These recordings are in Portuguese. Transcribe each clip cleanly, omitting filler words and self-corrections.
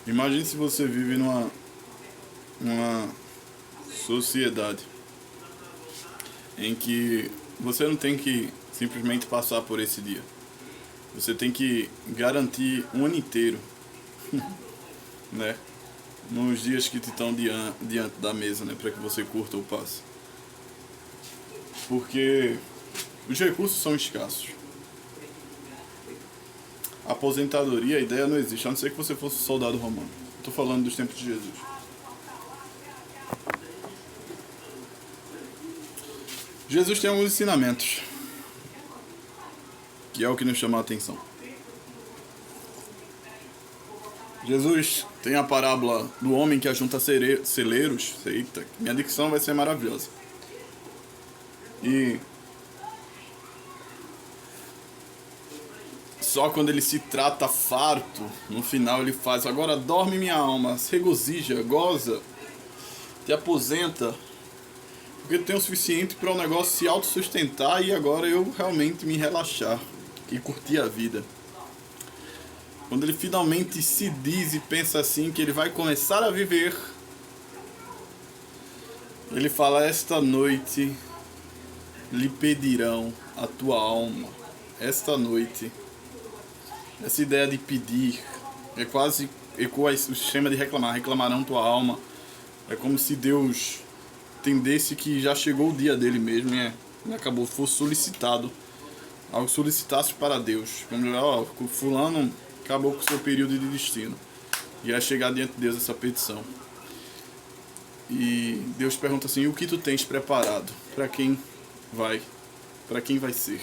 Imagine se você vive numa sociedade em que você não tem que simplesmente passar por esse dia. Você tem que garantir um ano inteiro, né? Nos dias que te estão diante da mesa, né? Para que você curta o passe. Porque os recursos são escassos. A aposentadoria, a ideia não existe, a não ser que você fosse soldado romano. Estou falando dos tempos de Jesus. Jesus tem alguns ensinamentos, que é o que nos chama a atenção. Jesus tem a parábola do homem que ajunta celeiros. Eita, minha dicção vai ser maravilhosa. E só quando ele se trata farto, no final ele faz: agora dorme minha alma, se regozija, goza, te aposenta, porque tu tem o suficiente para o negócio se autossustentar e agora eu realmente me relaxar e curtir a vida. Quando ele finalmente se diz e pensa assim que ele vai começar a viver, ele fala: esta noite lhe pedirão a tua alma. Esta noite. Essa ideia de pedir é quase ecoa o sistema de reclamar. Reclamarão tua alma. É como se Deus entendesse que já chegou o dia dele mesmo e acabou, fosse solicitado. Algo solicitasse para Deus. Como, ó, fulano acabou com o seu período de destino. E ia chegar diante de Deus essa petição. E Deus pergunta assim: o que tu tens preparado? Para quem vai? Para quem vai ser?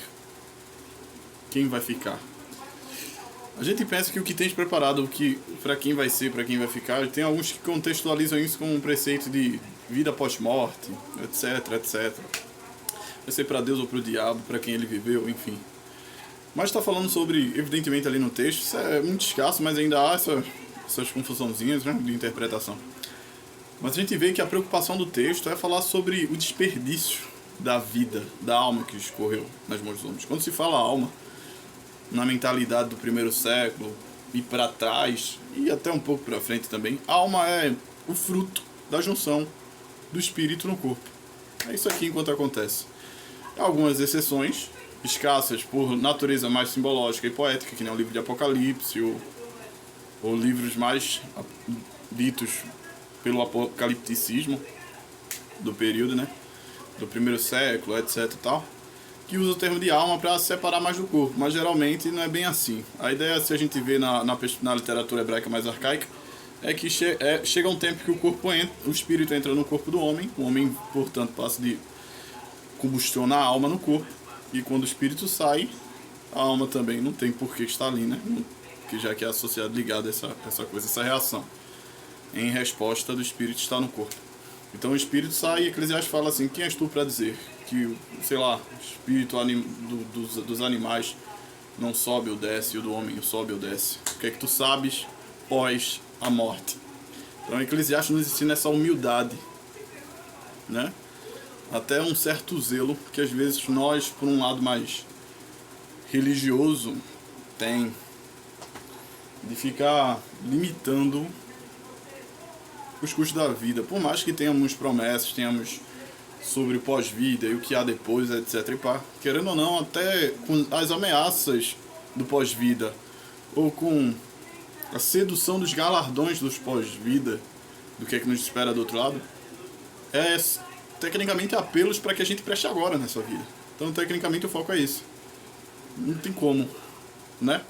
Quem vai ficar? A gente pensa que o que tens preparado, para quem vai ser, para quem vai ficar, tem alguns que contextualizam isso como um preceito de vida pós-morte, etc, etc. Vai ser para Deus ou para o diabo, para quem ele viveu, enfim. Mas está falando sobre, evidentemente ali no texto, isso é muito escasso, mas ainda há essas confusãozinhas, né, de interpretação. Mas a gente vê que a preocupação do texto é falar sobre o desperdício da vida, da alma que escorreu nas mãos dos homens. Quando se fala alma, na mentalidade do primeiro século e para trás e até um pouco para frente também, a alma é o fruto da junção do espírito no corpo. É isso aqui enquanto acontece. Há algumas exceções escassas por natureza mais simbológica e poética, que nem o livro de Apocalipse ou livros mais ditos pelo apocalipticismo do período, né, do primeiro século, etc e tal, que usa o termo de alma para separar mais do corpo, mas geralmente não é bem assim. A ideia, se a gente vê na literatura hebraica mais arcaica, é que chega um tempo que o espírito entra no corpo do homem, o homem, portanto, passa de combustionar a alma no corpo, e quando o espírito sai, a alma também não tem por que estar ali, né? Porque já que é associado, ligado a essa coisa, essa reação, em resposta do espírito estar no corpo. Então o espírito sai e Eclesiastes fala assim: quem és tu para dizer que, sei lá, o espírito dos animais não sobe ou desce, e o do homem sobe ou desce? O que é que tu sabes pós a morte? Então Eclesiastes nos ensina essa humildade, né? Até um certo zelo que às vezes nós, por um lado mais religioso, tem de ficar limitando os custos da vida. Por mais que tenhamos promessas, tenhamos sobre o pós-vida e o que há depois, etc. E pá, querendo ou não, até com as ameaças do pós-vida ou com a sedução dos galardões dos pós-vida, do que é que nos espera do outro lado, é tecnicamente apelos para que a gente preste agora nessa vida. Então, tecnicamente, o foco é isso. Não tem como, né,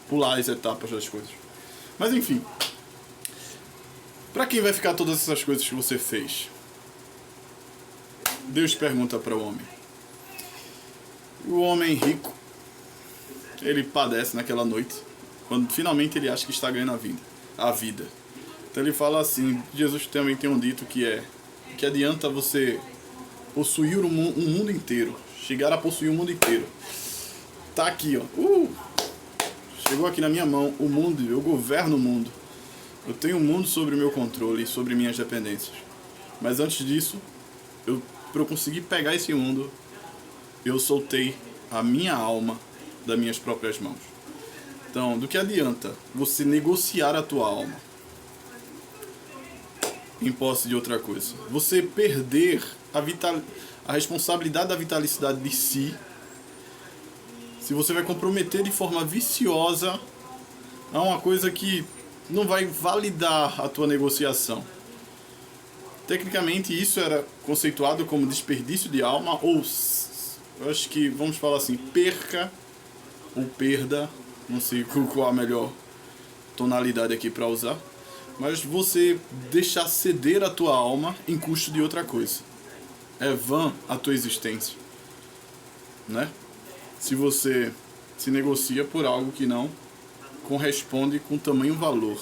pular as etapas das coisas. Mas, enfim, para quem vai ficar todas essas coisas que você fez? Deus pergunta para o homem. O homem rico, ele padece naquela noite, quando finalmente ele acha que está ganhando a vida. Então ele fala assim: Jesus também tem um dito que adianta você possuir um mundo inteiro, chegar a possuir o mundo inteiro. Tá aqui, ó. Chegou aqui na minha mão o mundo, eu governo o mundo. Eu tenho o mundo sobre o meu controle e sobre minhas dependências. Mas antes disso, para eu conseguir pegar esse mundo, eu soltei a minha alma das minhas próprias mãos. Então, do que adianta você negociar a tua alma? em posse de outra coisa. Você perder a responsabilidade da vitalicidade de si, se você vai comprometer de forma viciosa a uma coisa que não vai validar a tua negociação. Tecnicamente, isso era conceituado como desperdício de alma, ou eu acho que, vamos falar assim, perca ou perda, não sei qual a melhor tonalidade aqui para usar, mas você deixar ceder a tua alma em custo de outra coisa. É vã a tua existência, né? Se você se negocia por algo que não corresponde com tamanho valor.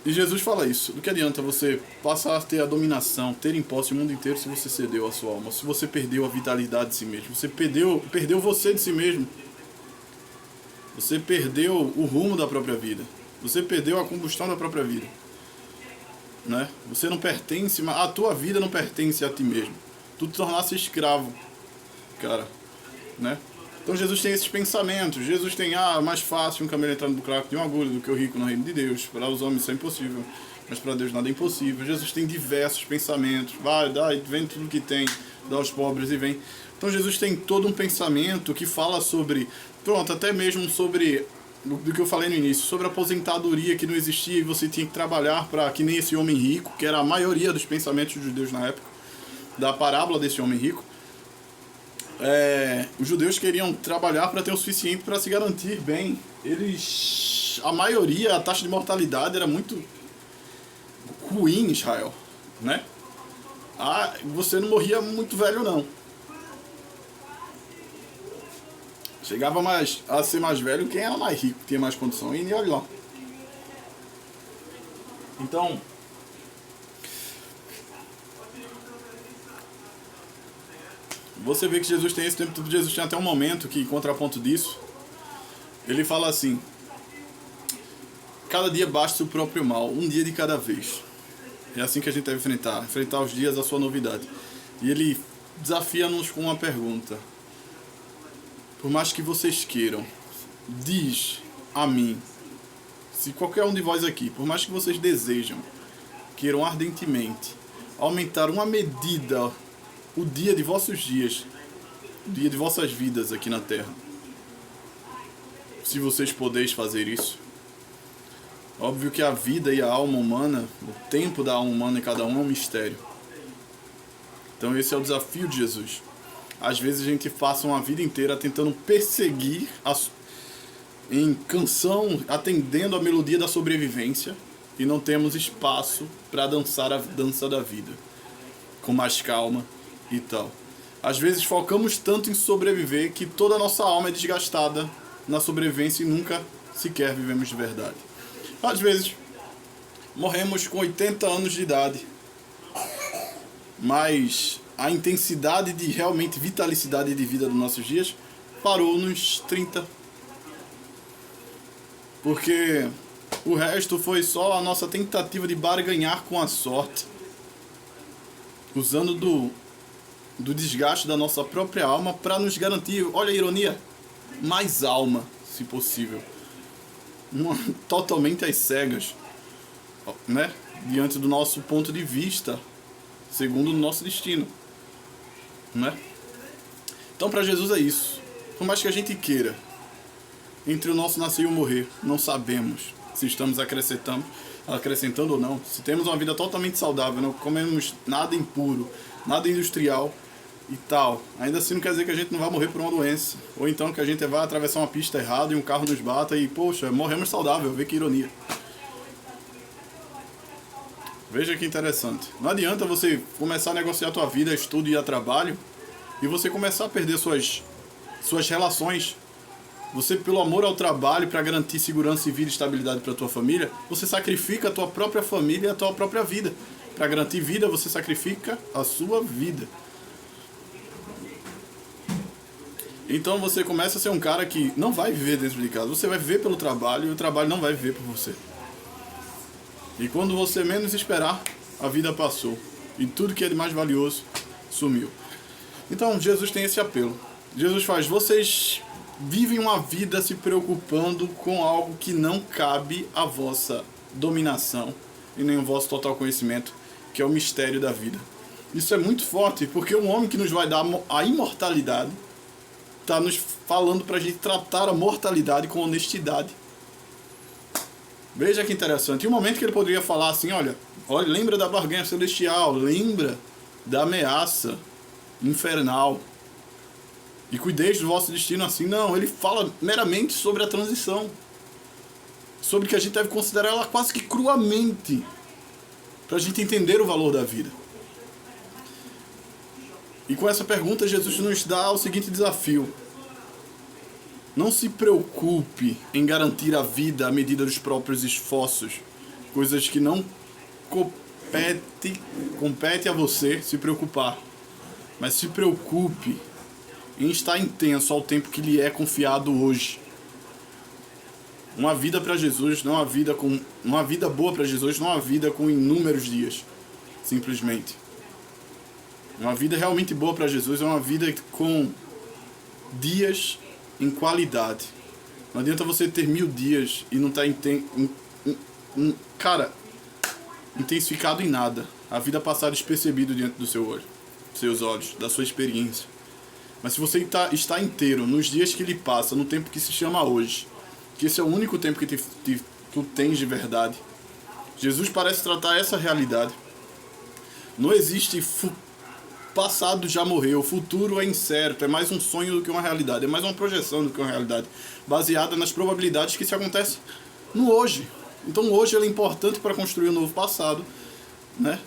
E Jesus fala isso. Do que adianta você passar a ter a dominação, ter em posse o mundo inteiro se você cedeu a sua alma, se você perdeu a vitalidade de si mesmo, você perdeu você de si mesmo. Você perdeu o rumo da própria vida. Você perdeu a combustão da própria vida. Né? Você não pertence, a tua vida não pertence a ti mesmo. Tu te tornasse escravo, cara, né? Então Jesus tem esses pensamentos. Jesus tem, mais fácil um camelo entrar no buraco de uma agulha do que o rico no reino de Deus. Para os homens isso é impossível, mas para Deus nada é impossível. Jesus tem diversos pensamentos. Vai, dá, vem tudo que tem, dá aos pobres e vem. Então Jesus tem todo um pensamento que fala sobre, até mesmo sobre do que eu falei no início, sobre a aposentadoria que não existia e você tinha que trabalhar para que nem esse homem rico, que era a maioria dos pensamentos dos judeus na época, da parábola desse homem rico. Os judeus queriam trabalhar para ter o suficiente para se garantir bem. A maioria, a taxa de mortalidade era muito ruim em Israel, né? Você não morria muito velho, não. Chegava a ser mais velho quem era mais rico, tinha mais condição, e olha lá. Então, você vê que Jesus tem esse tempo todo. Jesus tem até um momento que, em contraponto disso, ele fala assim: cada dia basta o próprio mal, um dia de cada vez. É assim que a gente deve enfrentar os dias da sua novidade. E ele desafia-nos com uma pergunta: por mais que vocês queiram, diz a mim, se qualquer um de vós aqui, por mais que vocês desejam, queiram ardentemente aumentar uma medida o dia de vossos dias, o dia de vossas vidas aqui na terra, se vocês podeis fazer isso. Óbvio que a vida e a alma humana, o tempo da alma humana em cada um é um mistério. Então esse é o desafio de Jesus. Às vezes a gente passa uma vida inteira tentando perseguir em canção, atendendo a melodia da sobrevivência, e não temos espaço para dançar a dança da vida com mais calma e tal. Às vezes focamos tanto em sobreviver que toda a nossa alma é desgastada na sobrevivência e nunca sequer vivemos de verdade. Às vezes morremos com 80 anos de idade, mas a intensidade de realmente vitalicidade de vida dos nossos dias parou nos 30. Porque o resto foi só a nossa tentativa de barganhar com a sorte, usando do desgaste da nossa própria alma para nos garantir, olha a ironia, mais alma, se possível. Totalmente às cegas, né? Diante do nosso ponto de vista, segundo o nosso destino, né? Então para Jesus é isso. Por mais que a gente queira, entre o nosso nascer e o morrer, não sabemos se estamos acrescentando ou não. Se temos uma vida totalmente saudável, não comemos nada impuro, nada industrial e tal, ainda assim não quer dizer que a gente não vai morrer por uma doença, ou então que a gente vai atravessar uma pista errada e um carro nos bata e, poxa, morremos saudável. Vê que ironia. Veja que interessante. Não adianta você começar a negociar a tua vida, estudo e a trabalho, e você começar a perder suas relações. Você, pelo amor ao trabalho, para garantir segurança e vida e estabilidade para a tua família, você sacrifica a tua própria família e a tua própria vida. Para garantir vida, você sacrifica a sua vida. Então você começa a ser um cara que não vai viver dentro de casa. Você vai viver pelo trabalho e o trabalho não vai viver por você. E quando você menos esperar, a vida passou. E tudo que é de mais valioso sumiu. Então Jesus tem esse apelo. Jesus faz: vocês vivem uma vida se preocupando com algo que não cabe à vossa dominação, e nem o vosso total conhecimento, que é o mistério da vida. Isso é muito forte, porque o homem que nos vai dar a imortalidade está nos falando para a gente tratar a mortalidade com honestidade. Veja que interessante. E um momento que ele poderia falar assim, olha, lembra da barganha celestial, lembra da ameaça infernal, e cuideis do vosso destino assim. Não, ele fala meramente sobre a transição, sobre que a gente deve considerar ela quase que cruamente, para a gente entender o valor da vida. E com essa pergunta, Jesus nos dá o seguinte desafio: não se preocupe em garantir a vida à medida dos próprios esforços, coisas que não compete a você se preocupar, mas se preocupe em estar intenso ao tempo que lhe é confiado hoje. Uma vida para Jesus, não uma vida boa para Jesus, não uma vida com inúmeros dias, simplesmente. Uma vida realmente boa para Jesus é uma vida com dias em qualidade. Não adianta você ter 1000 dias e não estar intensificado em nada. A vida passar despercebido diante do seu olho, dos seus olhos, da sua experiência. Mas se você está inteiro nos dias que lhe passa, no tempo que se chama hoje, que esse é o único tempo que tu tens de verdade, Jesus parece tratar essa realidade. Não existe passado já morreu, o futuro é incerto, é mais um sonho do que uma realidade, é mais uma projeção do que uma realidade, baseada nas probabilidades que isso acontece no hoje. Então hoje ele é importante para construir um novo passado, né?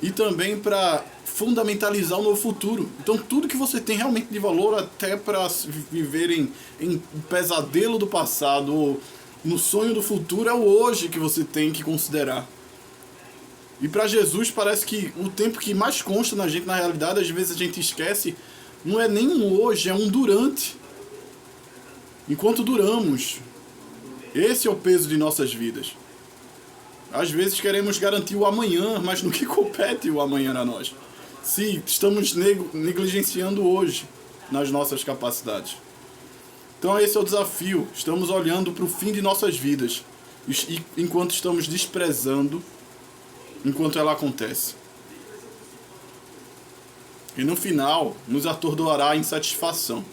E também para fundamentalizar o novo futuro. Então tudo que você tem realmente de valor, até para viver em pesadelo do passado ou no sonho do futuro, é o hoje que você tem que considerar. E para Jesus parece que o tempo que mais consta na gente, na realidade, às vezes a gente esquece, não é nem um hoje, é um durante. Enquanto duramos, esse é o peso de nossas vidas. Às vezes queremos garantir o amanhã, mas no que compete o amanhã a nós? Se estamos negligenciando hoje nas nossas capacidades. Então esse é o desafio. Estamos olhando para o fim de nossas vidas, enquanto estamos desprezando enquanto ela acontece. E no final, nos atordoará a insatisfação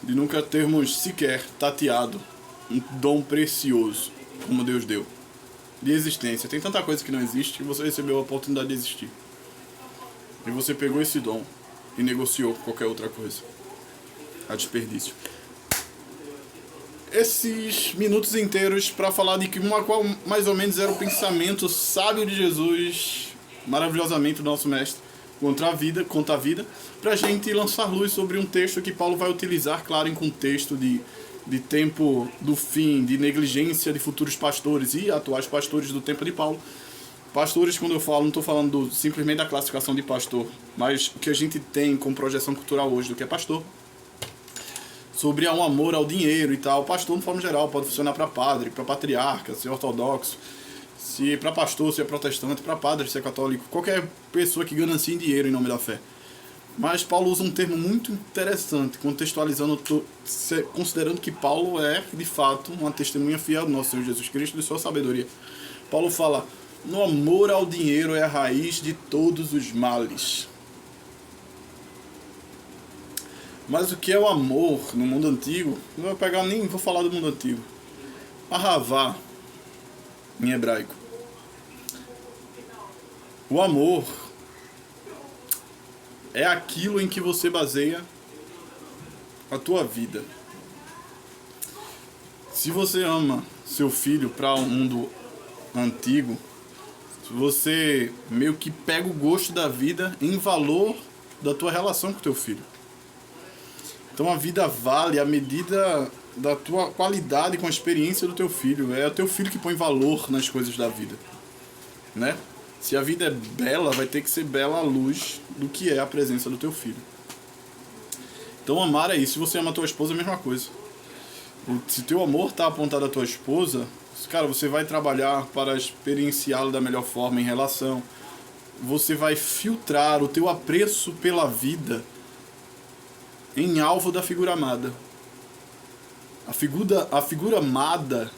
de nunca termos sequer tateado um dom precioso como Deus deu, de existência. Tem tanta coisa que não existe que você recebeu a oportunidade de existir. E você pegou esse dom e negociou com qualquer outra coisa. A desperdício. Esses minutos inteiros para falar de qual mais ou menos era o pensamento sábio de Jesus, maravilhosamente do nosso mestre, contra a vida, para a gente lançar luz sobre um texto que Paulo vai utilizar, claro, em contexto de tempo do fim, de negligência de futuros pastores e atuais pastores do tempo de Paulo. Pastores, quando eu falo, não estou falando simplesmente da classificação de pastor, mas o que a gente tem como projeção cultural hoje do que é pastor. Sobre um amor ao dinheiro e tal. Pastor, de forma geral, pode funcionar para padre, para patriarca, se é ortodoxo, se para pastor, se é protestante, para padre, se é católico, qualquer pessoa que ganancie dinheiro em nome da fé. Mas Paulo usa um termo muito interessante, contextualizando, considerando que Paulo é, de fato, uma testemunha fiel do nosso Senhor Jesus Cristo e de sua sabedoria. Paulo fala: no amor ao dinheiro é a raiz de todos os males. Mas o que é o amor no mundo antigo? Não vou falar do mundo antigo. Ahavá, em hebraico. O amor é aquilo em que você baseia a tua vida. Se você ama seu filho para um mundo antigo, você meio que pega o gosto da vida em valor da tua relação com teu filho. Então a vida vale à medida da tua qualidade com a experiência do teu filho. É o teu filho que põe valor nas coisas da vida, né? Se a vida é bela, vai ter que ser bela à luz do que é a presença do teu filho. Então amar é isso. Se você ama a tua esposa, é a mesma coisa. Se teu amor está apontado à tua esposa, cara, você vai trabalhar para experienciá-lo da melhor forma em relação. Você vai filtrar o teu apreço pela vida em alvo da figura amada. A figura amada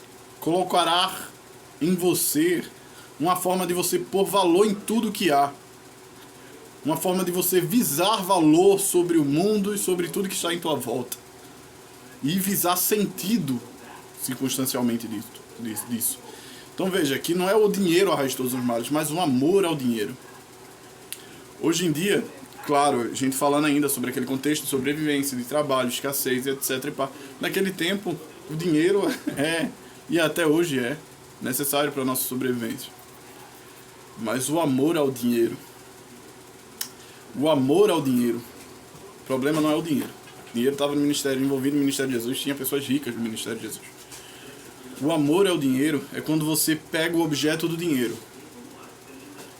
colocará em você uma forma de você pôr valor em tudo que há. Uma forma de você visar valor sobre o mundo e sobre tudo que está em tua volta. E visar sentido, circunstancialmente, disso. Então veja, que não é o dinheiro a raiz de todos os males, mas o amor ao dinheiro. Hoje em dia, claro, a gente falando ainda sobre aquele contexto de sobrevivência, de trabalho, escassez, etc. E pá. Naquele tempo, o dinheiro e até hoje é, necessário para a nossa sobrevivência. Mas o amor ao dinheiro. O amor ao dinheiro. O problema não é o dinheiro. O dinheiro estava no ministério, envolvido no ministério de Jesus, tinha pessoas ricas no ministério de Jesus. O amor ao dinheiro é quando você pega o objeto do dinheiro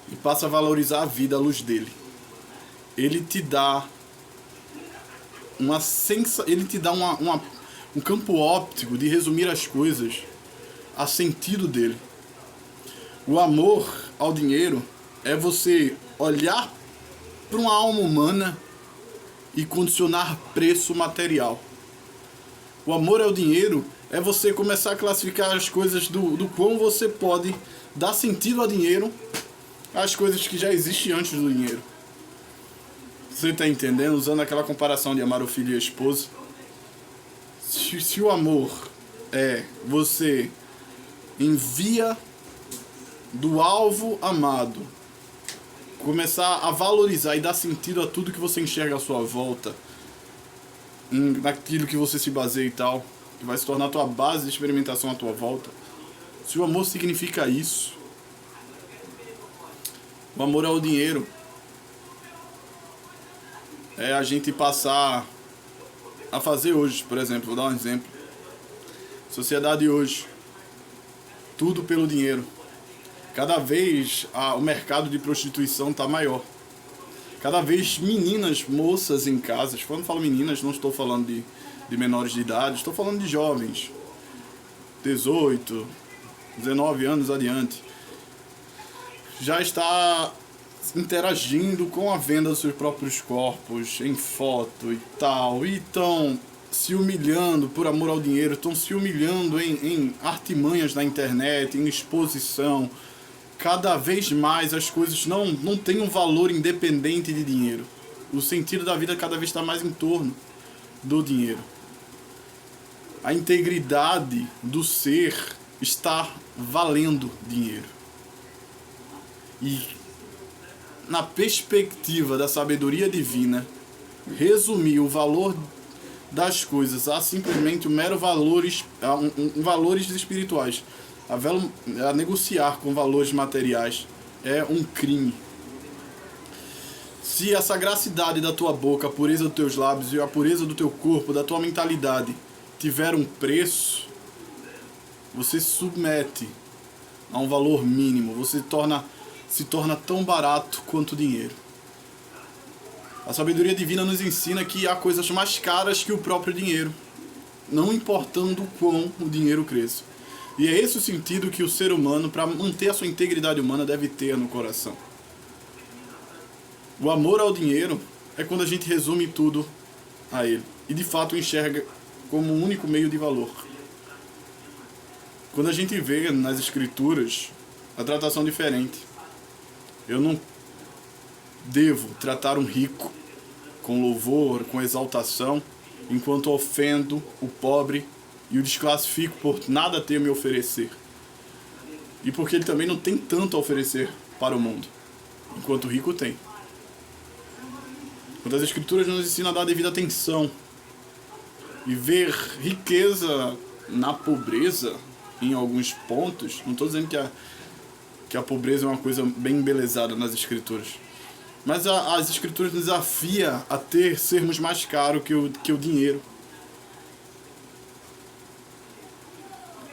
e passa a valorizar a vida à luz dele. Ele te dá um campo óptico de resumir as coisas a sentido dele. O amor ao dinheiro é você olhar para uma alma humana e condicionar preço material. O amor ao dinheiro é você começar a classificar as coisas do quão você pode dar sentido ao dinheiro, às coisas que já existem antes do dinheiro. Você está entendendo? Usando aquela comparação de amar o filho e a esposa. Se o amor é você envia do alvo amado, começar a valorizar e dar sentido a tudo que você enxerga à sua volta, naquilo que você se baseia e tal, que vai se tornar a tua base de experimentação à tua volta. Se o amor significa isso, o amor ao dinheiro é a gente passar a fazer hoje, por exemplo, vou dar um exemplo. Sociedade hoje, tudo pelo dinheiro. Cada vez o mercado de prostituição está maior. Cada vez meninas, moças em casas, quando falo meninas, não estou falando de menores de idade, estou falando de jovens, 18, 19 anos adiante, já está interagindo com a venda dos seus próprios corpos em foto e tal, e estão se humilhando por amor ao dinheiro, estão se humilhando em artimanhas na internet, em exposição. Cada vez mais as coisas não têm um valor independente de dinheiro. O sentido da vida cada vez está mais em torno do dinheiro. A integridade do ser está valendo dinheiro. E na perspectiva da sabedoria divina, resumir o valor das coisas a simplesmente um mero valores espirituais, a negociar com valores materiais, é um crime. Se a sagracidade da tua boca, a pureza dos teus lábios e a pureza do teu corpo, da tua mentalidade, tiver um preço, você se submete a um valor mínimo, você se torna tão barato quanto o dinheiro. A sabedoria divina nos ensina que há coisas mais caras que o próprio dinheiro, não importando o quão o dinheiro cresça. E é esse o sentido que o ser humano, para manter a sua integridade humana, deve ter no coração. O amor ao dinheiro é quando a gente resume tudo a ele e de fato o enxerga como um único meio de valor. Quando a gente vê nas escrituras a tratação diferente. Eu não devo tratar um rico com louvor, com exaltação, enquanto ofendo o pobre e o desclassifico por nada ter a me oferecer. E porque ele também não tem tanto a oferecer para o mundo, enquanto o rico tem. Quando as escrituras nos ensinam a dar a devida atenção e ver riqueza na pobreza em alguns pontos, não estou dizendo que a pobreza é uma coisa bem embelezada nas escrituras, mas as escrituras nos desafiam a sermos mais caros que o dinheiro.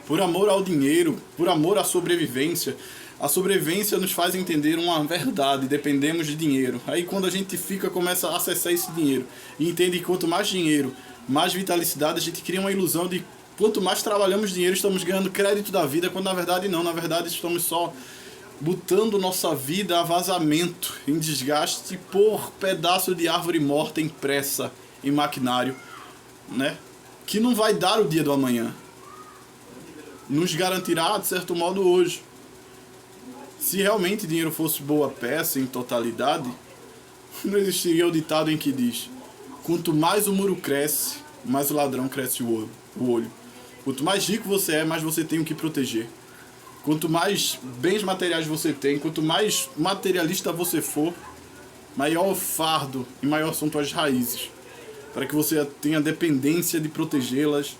Por amor ao dinheiro, por amor à sobrevivência, a sobrevivência nos faz entender uma verdade, dependemos de dinheiro. Aí quando a gente começa a acessar esse dinheiro e entende que quanto mais dinheiro, mais vitalicidade, a gente cria uma ilusão de quanto mais trabalhamos dinheiro, estamos ganhando crédito da vida, quando na verdade não, na verdade estamos só botando nossa vida a vazamento, em desgaste por pedaço de árvore morta impressa em maquinário, né? Que não vai dar o dia do amanhã. nos garantirá, de certo modo, hoje. Se realmente dinheiro fosse boa peça em totalidade, não existiria o ditado em que diz: quanto mais o muro cresce, mais o ladrão cresce o olho. Quanto mais rico você é, mais você tem o que proteger. Quanto mais bens materiais você tem, quanto mais materialista você for, maior o fardo e maior são tuas raízes, para que você tenha dependência de protegê-las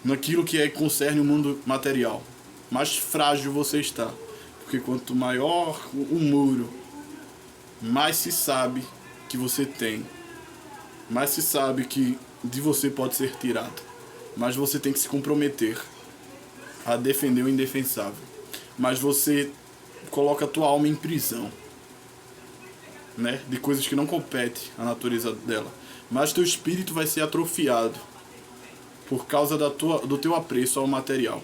naquilo que concerne o mundo material. Mais frágil você está, porque quanto maior o muro, mais se sabe que você tem, mais se sabe que de você pode ser tirado, mas você tem que se comprometer a defender o indefensável. Mas você coloca a tua alma em prisão, né, de coisas que não competem à natureza dela. Mas teu espírito vai ser atrofiado por causa do teu apreço ao material.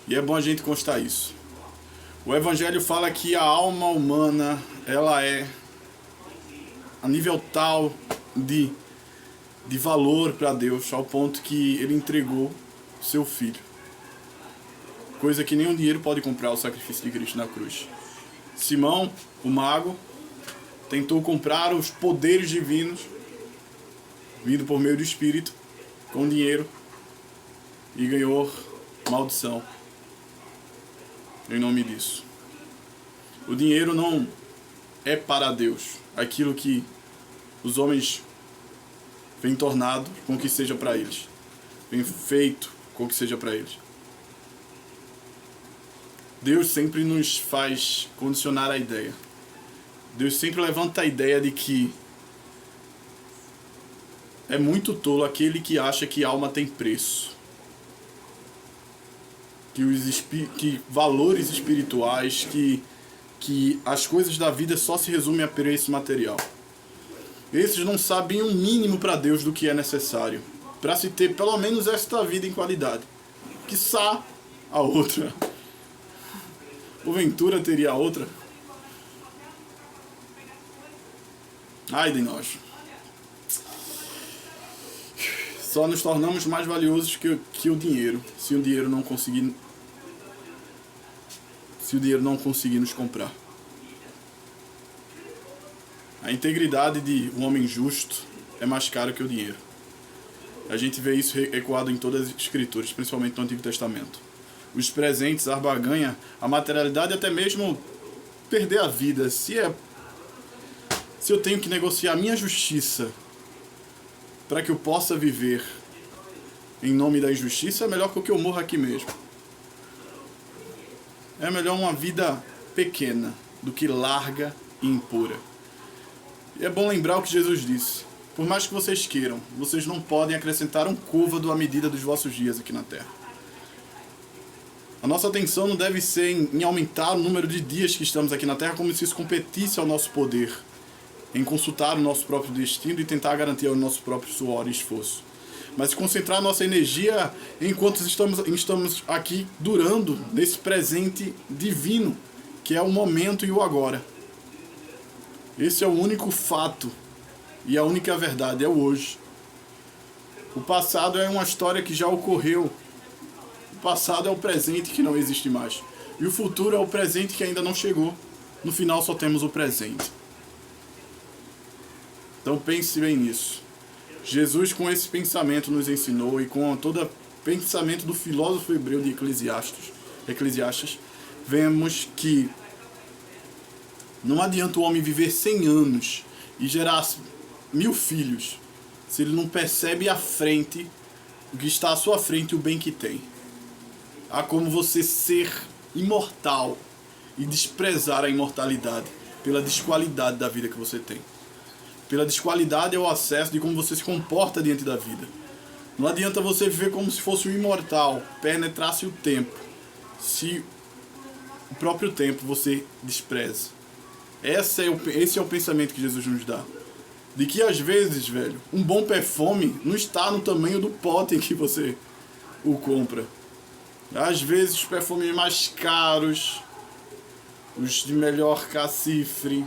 E é bom a gente constar isso. O Evangelho fala que a alma humana, ela é a nível tal de valor para Deus, ao ponto que ele entregou seu filho. Coisa que nenhum dinheiro pode comprar, o sacrifício de Cristo na cruz. Simão, o mago, tentou comprar os poderes divinos, vindo por meio do Espírito, com dinheiro, e ganhou maldição em nome disso. O dinheiro não é para Deus aquilo que os homens vem tornado com que seja para eles, vem feito com que seja para eles. Deus sempre nos faz condicionar a ideia. Deus sempre levanta a ideia de que é muito tolo aquele que acha que alma tem preço, que valores espirituais, que as coisas da vida só se resumem a preço material. Esses não sabem o mínimo para Deus do que é necessário para se ter pelo menos esta vida em qualidade. Quiçá a outra. Porventura teria a outra? Ai de nós. Só nos tornamos mais valiosos que o dinheiro, se o dinheiro não conseguir nos comprar. A integridade de um homem justo é mais cara que o dinheiro. A gente vê isso ecoado em todas as escrituras, principalmente no Antigo Testamento. Os presentes, a barganha, a materialidade, até mesmo perder a vida. Se eu tenho que negociar a minha justiça para que eu possa viver em nome da injustiça, é melhor que eu morra aqui mesmo. É melhor uma vida pequena do que larga e impura. E é bom lembrar o que Jesus disse: por mais que vocês queiram, vocês não podem acrescentar um côvado à medida dos vossos dias aqui na Terra. A nossa atenção não deve ser em aumentar o número de dias que estamos aqui na Terra, como se isso competisse ao nosso poder, em consultar o nosso próprio destino e tentar garantir o nosso próprio suor e esforço. Mas concentrar nossa energia enquanto estamos aqui durando nesse presente divino, que é o momento e o agora. Esse é o único fato e a única verdade, é o hoje. O passado é uma história que já ocorreu. O passado é o presente que não existe mais. E o futuro é o presente que ainda não chegou. No final só temos o presente. Então pense bem nisso. Jesus, com esse pensamento, nos ensinou, e com todo o pensamento do filósofo hebreu de Eclesiastes, vemos que não adianta o homem viver 100 anos e gerar 1000 filhos se ele não percebe à frente o que está à sua frente e o bem que tem. Há como você ser imortal e desprezar a imortalidade pela desqualidade da vida que você tem. Pela desqualidade ao acesso de como você se comporta diante da vida. Não adianta você viver como se fosse um imortal, penetrasse o tempo, se o próprio tempo você despreza. Esse é o pensamento que Jesus nos dá. De que às vezes, velho, um bom perfume não está no tamanho do pote em que você o compra. Às vezes os perfumes mais caros, os de melhor cacifre,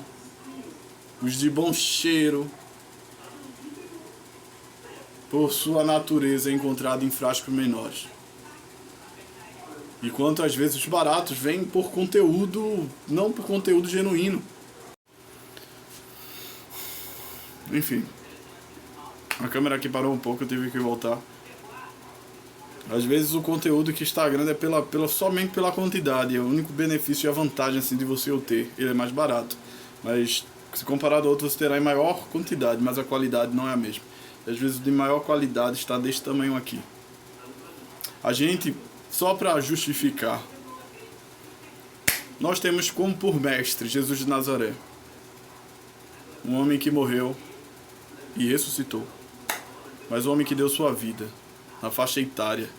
os de bom cheiro, por sua natureza, é encontrado em frascos menores. Enquanto às vezes os baratos vêm por conteúdo, não por conteúdo genuíno. Enfim, a câmera aqui parou um pouco, eu tive que voltar. Às vezes o conteúdo que está grande é somente pela quantidade. É o único benefício e a vantagem assim, de você o ter. Ele é mais barato. Mas se comparado a outros, você terá em maior quantidade, mas a qualidade não é a mesma. E, às vezes o de maior qualidade está desse tamanho aqui. A gente, só para justificar, nós temos como por mestre Jesus de Nazaré. Um homem que morreu e ressuscitou. Mas um homem que deu sua vida na faixa etária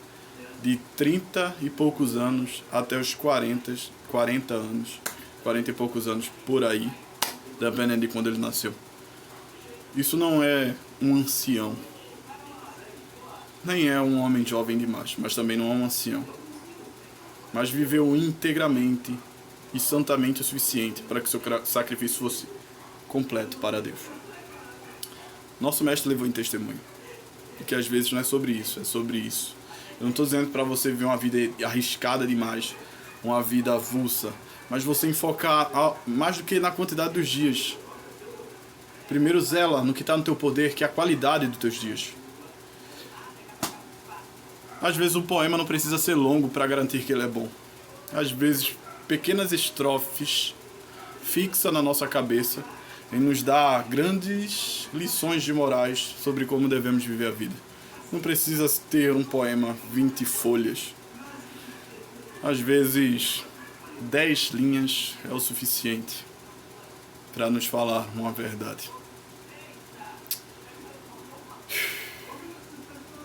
de 30 e poucos anos até os 40 anos, 40 e poucos anos por aí, dependendo de quando ele nasceu. Isso não é um ancião, nem é um homem jovem demais, mas também não é um ancião. Mas viveu integramente e santamente o suficiente para que seu sacrifício fosse completo para Deus. Nosso mestre levou em testemunho. E que às vezes não é sobre isso, é sobre isso. Eu não estou dizendo para você viver uma vida arriscada demais, uma vida avulsa, mas você enfocar mais do que na quantidade dos dias. Primeiro zela no que está no teu poder, que é a qualidade dos teus dias. Às vezes um poema não precisa ser longo para garantir que ele é bom. Às vezes pequenas estrofes fixam na nossa cabeça e nos dá grandes lições de morais sobre como devemos viver a vida. Não precisa ter um poema 20 folhas. Às vezes 10 linhas é o suficiente para nos falar uma verdade.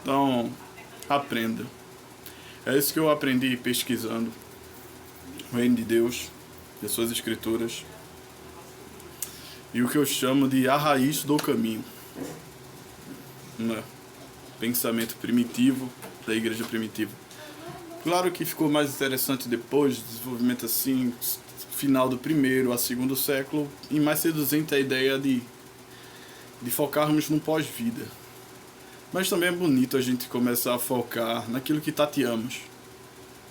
Então, aprenda. É isso que eu aprendi pesquisando o Reino de Deus, as suas escrituras, e o que eu chamo de a raiz do caminho. Pensamento primitivo da igreja primitiva. Claro que ficou mais interessante depois do desenvolvimento assim, final do primeiro a segundo século, e mais seduzente a ideia de focarmos no pós-vida. Mas também é bonito a gente começar a focar naquilo que tateamos,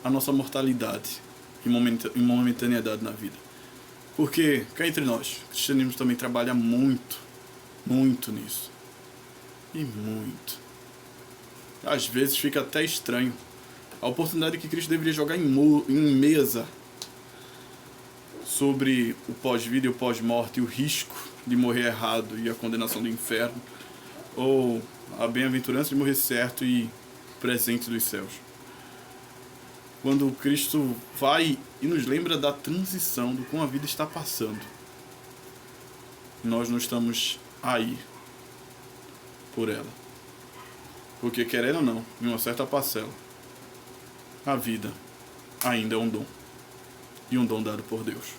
a nossa mortalidade e momentaneidade na vida. Porque, cá entre nós, o cristianismo também trabalha muito, muito nisso. E muito. Às vezes fica até estranho a oportunidade que Cristo deveria jogar em mesa sobre o pós-vida e o pós-morte, e o risco de morrer errado e a condenação do inferno, ou a bem-aventurança de morrer certo e presente dos céus. Quando Cristo vai e nos lembra da transição, do como a vida está passando, nós não estamos aí por ela. Porque, querendo ou não, em uma certa parcela, a vida ainda é um dom. E um dom dado por Deus.